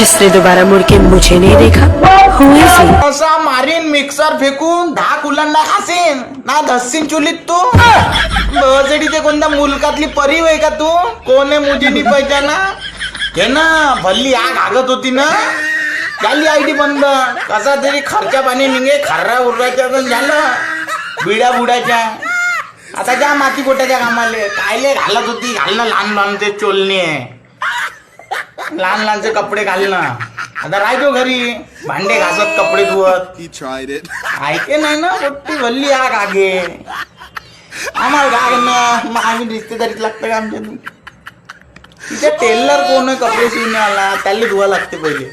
जिसने दोबारा मुड़ के मुझे नहीं देखा, Who is he? असा मारीन मिक्सर फेकून 10 कुलांना खासीन ना धस्सीन चुलीत तू बसडीचे कोणत्या मुलकातली परी होय का तू कोण आहे मुझे नाही पहिचाना घे ना भल्ली आग आगत होती ना झाली आयडी बंद कसा तरी खर्चा पाणी निघे खर्रा उरवायच्या पण झालं बिड्या बुडाच्या आता ज्या माती पोटाच्या कामाले कायले घालत होती घालणं लहान लहान ते चोलणी आहे लहान लहानचे कपडे घालणं आता राहतो घरी भांडे घासत कपडे धुवत He tried it. ऐके नाही ना पोट्टी भल्ली आग आगे आम्हाला गाग ना मग आम्ही रिश्तेदारीत लागतं का आमच्या तिथे टेलर कोण आहे कपडे शिवण्याला त्याला धुवा लागते पहिले